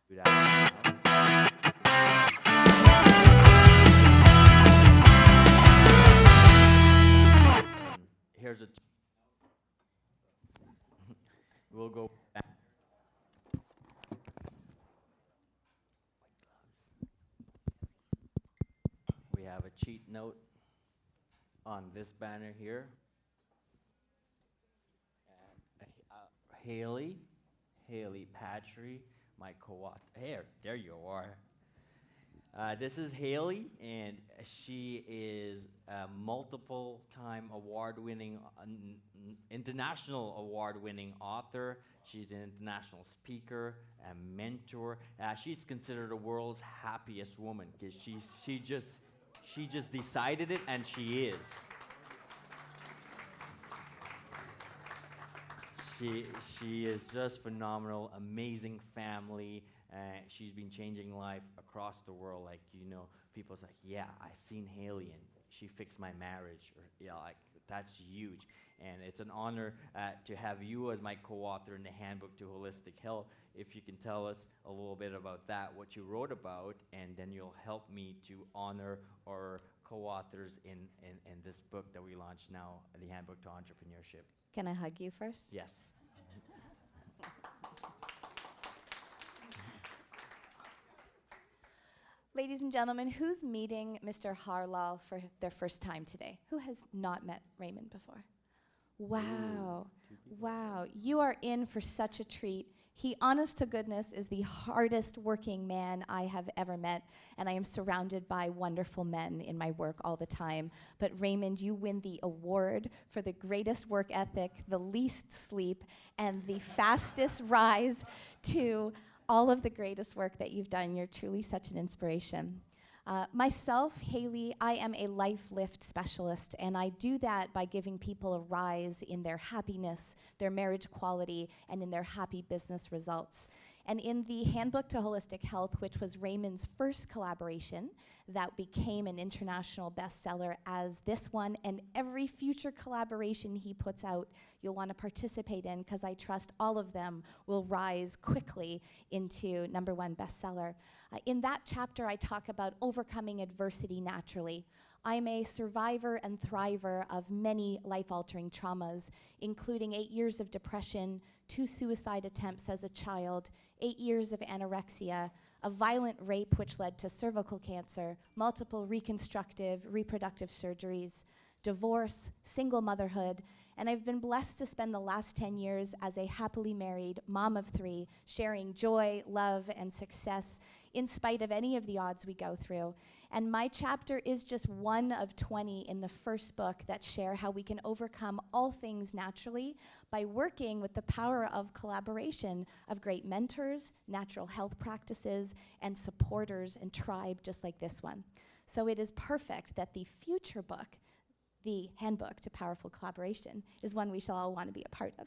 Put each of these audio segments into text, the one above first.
Do that now. Here's a. We'll go back. We have a cheat note on this banner here. And, Haley Patry, my co-author. There you are. This is Haley, and she is a multiple-time award-winning, international award-winning author. She's an international speaker, a mentor. She's considered the world's happiest woman because she just decided it, and she is. She is just phenomenal, amazing family. She's been changing life across the world. Like, people's like, yeah, I seen Haley and she fixed my marriage. Or, like, that's huge. And it's an honor to have you as my co-author in the Handbook to Holistic Health. If you can tell us a little bit about that, what you wrote about, and then you'll help me to honor our co-authors in this book that we launched now, the Handbook to Entrepreneurship. Can I hug you first? Yes. Ladies and gentlemen, who's meeting Mr. Harlall for their first time today? Who has not met Raymond before? Wow. Wow. You are in for such a treat. He, honest to goodness, is the hardest working man I have ever met, and I am surrounded by wonderful men in my work all the time. But Raymond, you win the award for the greatest work ethic, the least sleep, and the fastest rise to all of the greatest work that you've done. You're truly such an inspiration. Myself, Haley, I am a life lift specialist, and I do that by giving people a rise in their happiness, their marriage quality, and in their happy business results. And in the Handbook to Holistic Health, which was Raymond's first collaboration that became an international bestseller as this one, and every future collaboration he puts out, you'll want to participate in, because I trust all of them will rise quickly into #1 bestseller. In that chapter, I talk about overcoming adversity naturally. I'm a survivor and thriver of many life-altering traumas, including 8 years of depression, 2 suicide attempts as a child, 8 years of anorexia, a violent rape which led to cervical cancer, multiple reconstructive, reproductive surgeries, divorce, single motherhood, and I've been blessed to spend the last 10 years as a happily married mom of 3, sharing joy, love, and success in spite of any of the odds we go through. And my chapter is just one of 20 in the first book that share how we can overcome all things naturally by working with the power of collaboration of great mentors, natural health practices, and supporters and tribe just like this one. So it is perfect that the future book, the Handbook to Powerful Collaboration, is one we shall all want to be a part of.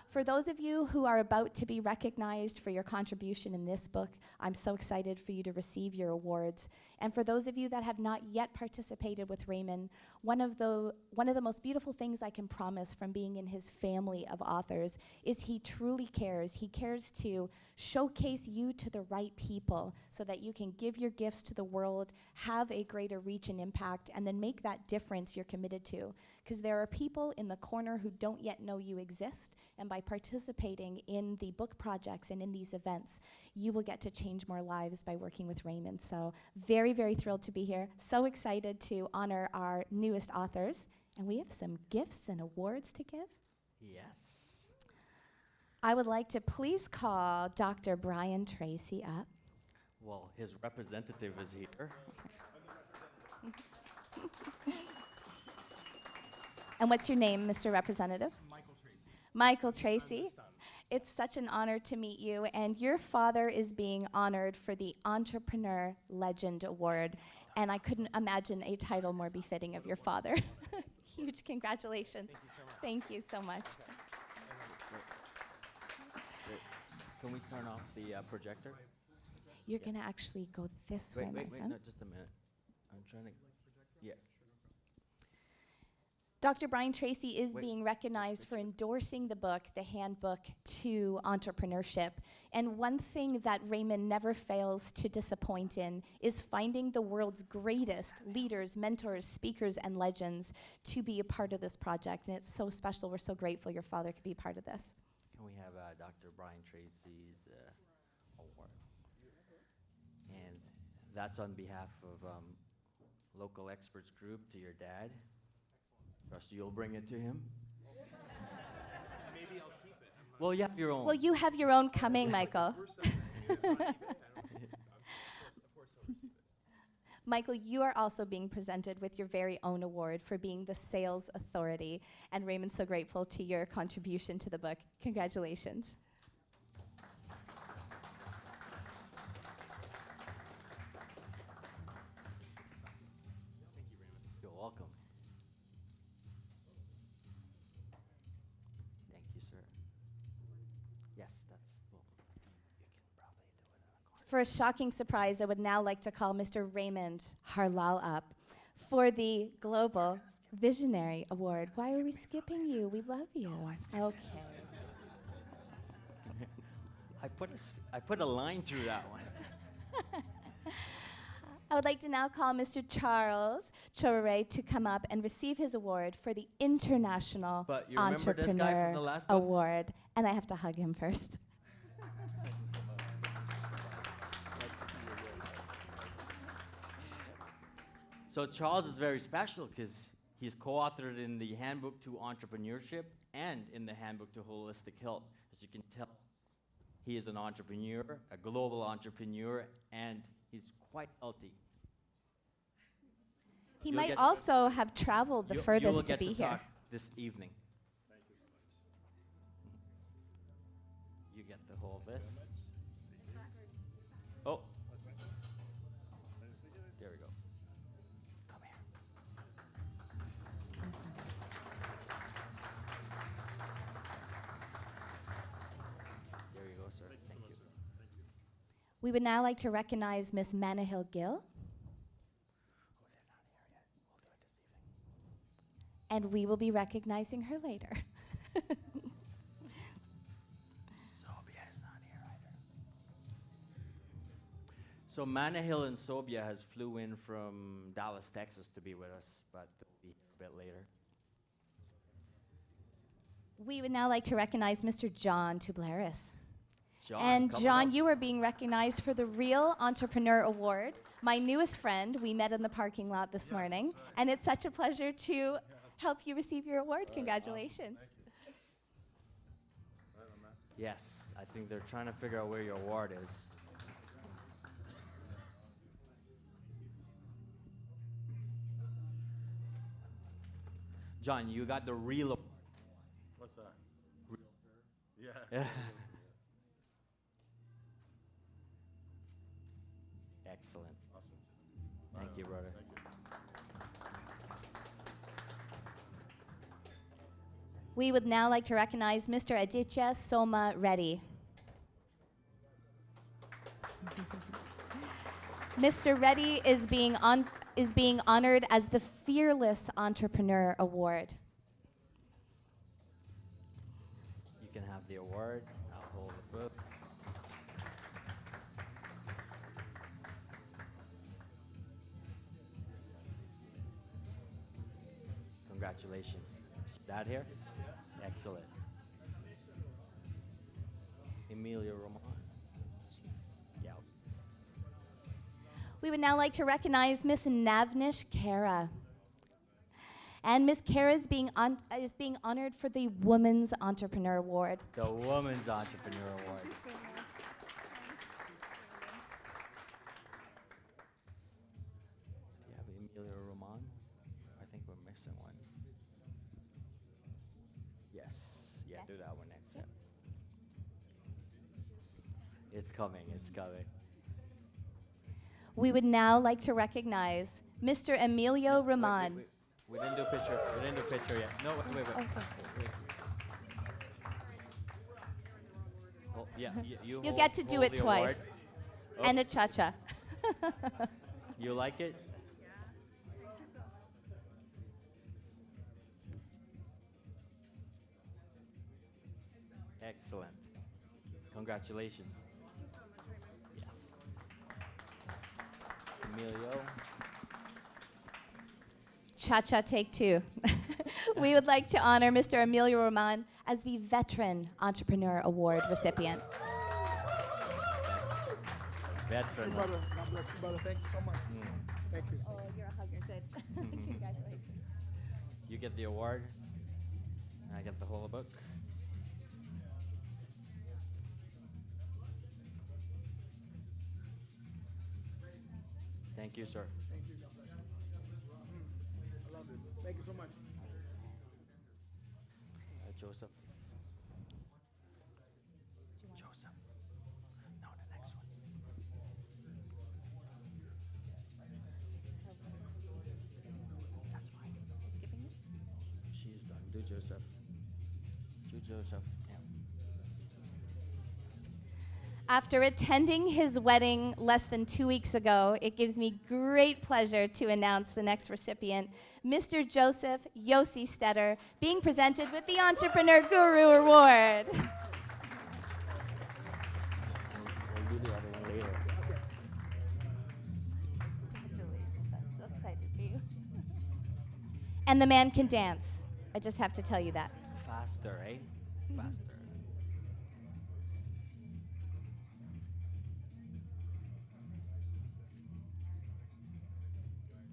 For those of you who are about to be recognized for your contribution in this book, I'm so excited for you to receive your awards. And for those of you that have not yet participated with Raymond, one of the most beautiful things I can promise from being in his family of authors is he truly cares. He cares to showcase you to the right people so that you can give your gifts to the world, have a greater reach and impact, and then make that difference you're committed to. Because there are people in the corner who don't yet know you exist, and by participating in the book projects and in these events, you will get to change more lives by working with Raymond. So very, very thrilled to be here. So excited to honor our newest authors. And we have some gifts and awards to give. Yes. I would like to please call Dr. Brian Tracy up. Well, his representative is here. And what's your name, Mr. Representative? Michael Tracy. Michael Tracy. It's such an honor to meet you, and your father is being honored for the Entrepreneur Legend Award, and I couldn't imagine a title more befitting of your father. Huge congratulations. Thank you so much. Thank you so much. Can we turn off the projector? You're going to actually go this way, my friend. No, just a minute. I'm trying to, yeah. Dr. Brian Tracy is Wait. being recognized for endorsing the book, the Handbook to Entrepreneurship. And one thing that Raymond never fails to disappoint in is finding the world's greatest leaders, mentors, speakers, and legends to be a part of this project. And it's so special. We're so grateful your father could be part of this. Can we have Dr. Brian Tracy's award? And that's on behalf of local experts group to your dad. Trust you'll bring it to him. Maybe I'll keep it. Well, you have your own. Well, you have your own coming, Michael. Michael, you are also being presented with your very own award for being the sales authority. And Raymond's so grateful to your contribution to the book. Congratulations. You're welcome. Thank you, sir. Yes, that's. Well, you can probably do it in a corner. For a shocking surprise, I would now like to call Mr. Raymond Harlall up for the Global Visionary Award. Why are we skipping you? We love you. Okay. I put a line through that one. I would like to now call Mr. Charles Tchoreret to come up and receive his award for the International But you remember this guy from the Entrepreneur last book? Award. And I have to hug him first. So Charles is very special because he's co-authored in the Handbook to Entrepreneurship and in the Handbook to Holistic Health. As you can tell, he is an entrepreneur, a global entrepreneur, and he's quite healthy. He You'll might get- also have traveled the You will furthest to get be here. talk this evening. Thank you so much. You get the whole this. Oh, there we go. Come here. There you go, sir. Thank you. We would now like to recognize Miss Manahill Gill. Oh, they're not here yet. We'll do it this evening. And we will be recognizing her later. Sobia is not here either. So Manahill and Sobia has flew in from Dallas, Texas to be with us, but they'll be here a bit later. We would now like to recognize Mr. John Toublaris. John, And come John, up. you are being recognized for the Real Entrepreneur Award. My newest friend, we met in the parking lot this morning, and it's such a pleasure to help you receive your award. Congratulations. Yes, I think they're trying to figure out where your award is. John, you got the real award. What's that? Real. Yes. Yeah. Excellent. Awesome. Thank you, brother. Thank you. We would now like to recognize Mr. Aditya Soma Reddy. Mr. Reddy is being honored as the Fearless Entrepreneur Award. You can have the award. I'll hold the book. Congratulations. Dad here? Excellent. Emilio Roman. Yeah. We would now like to recognize Miss Navnish Kara. And Miss Kara is being honored for the Women's Entrepreneur Award. The Women's Entrepreneur Award. You have Emilio Roman? I think we're missing one. Yes. Yeah, Yes. do that one next. Yeah. It's coming. It's coming. We would now like to recognize Mr. Emilio Wait, Roman. wait. We didn't do a picture. We didn't do a picture yet. No, wait. Okay. Wait. Oh, yeah, you You get to do it the twice. award. Oh, And a cha-cha. you like it? Excellent. Congratulations. Yes. Emilio. Cha-cha take two. We would like to honor Mr. Emilio Raymond as the Veteran Entrepreneur Award recipient. Veteran. God bless you, brother. Thank you so much. Thank you. Oh, you're a hugger. Good. Congratulations. You get the award, and I get the whole book. Thank you, sir. Thank you. God bless you. I love this. Thank you so much. Joseph. Joseph. No, the next one. That's fine. Skipping me? She's done. Do Joseph. Do Joseph. Yeah. After attending his wedding less than 2 weeks ago, it gives me great pleasure to announce the next recipient, Mr. Joseph Yossi Stetter, being presented with the Entrepreneur Guru Award. We'll do the other one later. I'm so excited for you. And the man can dance. I just have to tell you that. Faster, eh? Faster.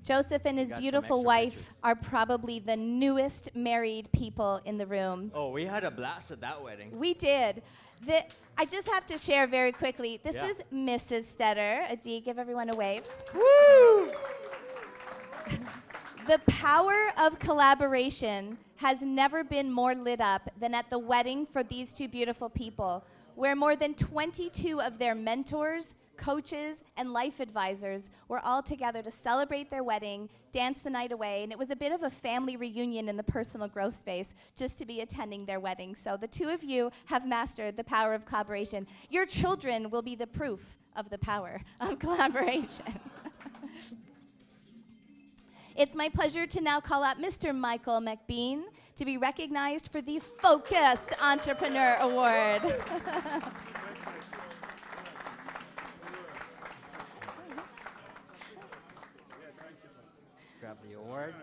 Joseph and his got some beautiful extra wife pictures. are probably the newest married people in the room. Oh, we had a blast at that wedding. We did. I just have to share very quickly. This Yeah. is Mrs. Stetter. Adi, give everyone a wave. Woo! The power of collaboration has never been more lit up than at the wedding for these two beautiful people, where more than 22 of their mentors, coaches, and life advisors were all together to celebrate their wedding, dance the night away, and it was a bit of a family reunion in the personal growth space just to be attending their wedding. So the two of you have mastered the power of collaboration. Your children will be the proof of the power of collaboration. It's my pleasure to now call up Mr. Michael McBean to be recognized for the Focused Entrepreneur Award. Grab the award.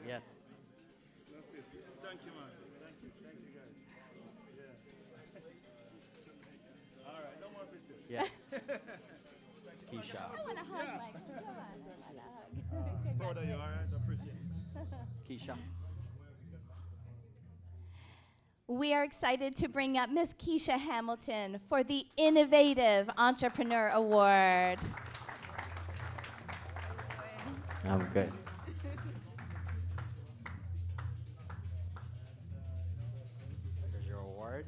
Yeah. Thank you, man. Thank you guys. Yeah. All right, no more pictures. Yeah. Keshia. I want to hug, Mike. Come on, I want to hug. Proud of you, all right? Appreciate it. Keshia. We are excited to bring up Miss Keshia Hamilton for the Innovative Entrepreneur Award. I'm good. Here's your award.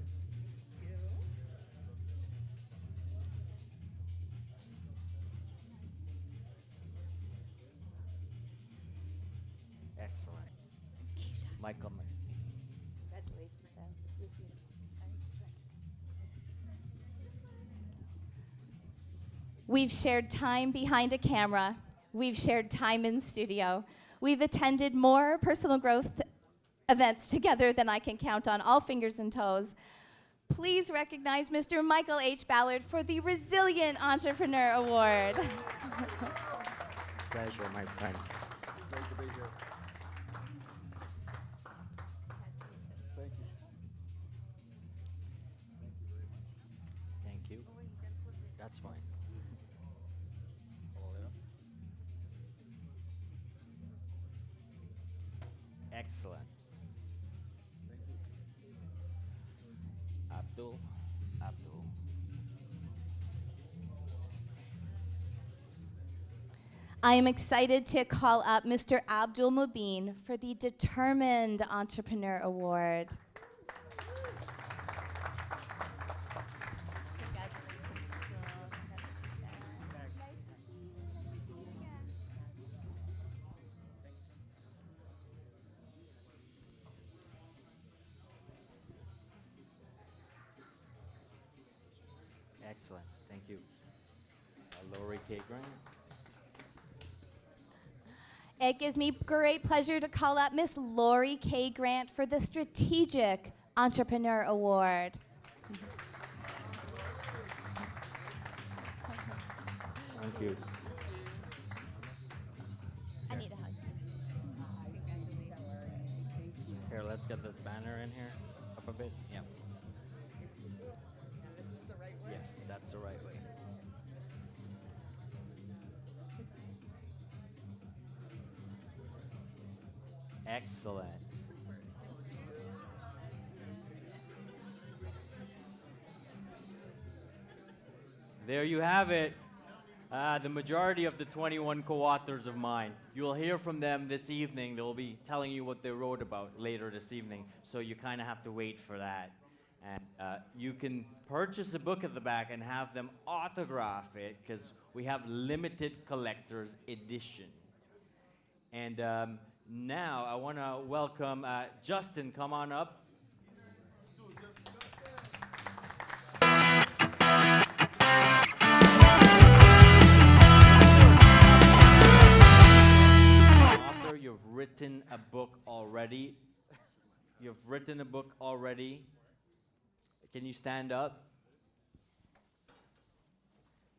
Excellent. Michael. We've shared time behind a camera. We've shared time in studio. We've attended more personal growth events together than I can count on all fingers and toes. Please recognize Mr. Michael H. Ballard for the Resilient Entrepreneur Award. Pleasure, my friend. Great to be here. Thank you. Thank you. That's fine. Hold it up. Excellent. Abdul. I am excited to call up Mr. Abdul Mubin for the Determined Entrepreneur Award. Excellent. Thank you. Lori K. Grant. It gives me great pleasure to call up Miss Lori K. Grant for the Strategic Entrepreneur Award. Thank you. I need a hug. Here, let's get this banner in here. Up a bit. Yeah. Yes, that's the right way. Excellent. There you have it. The majority of the 21 co-authors of mine. You'll hear from them this evening. They'll be telling you what they wrote about later this evening. So you kind of have to wait for that. And you can purchase a book at the back and have them autograph it because we have limited collector's edition. And now I want to welcome Justin. Come on up. Author, you've written a book already. You've written a book already. Can you stand up?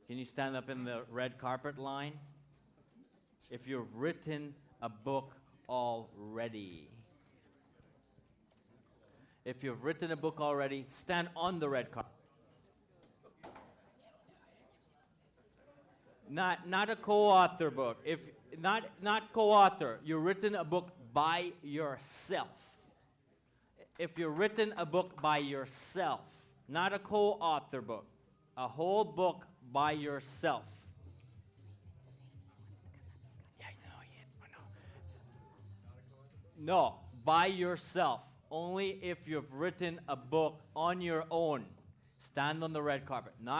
Can you stand up in the red carpet line? If you've written a book already. If you've written a book already, stand on the red carpet. Not a co-author book. If not co-author, you've written a book by yourself. If you've written a book by yourself, not a co-author book, a whole book by yourself. No, by yourself. Only if you've written a book on your own. Stand on the red carpet. Not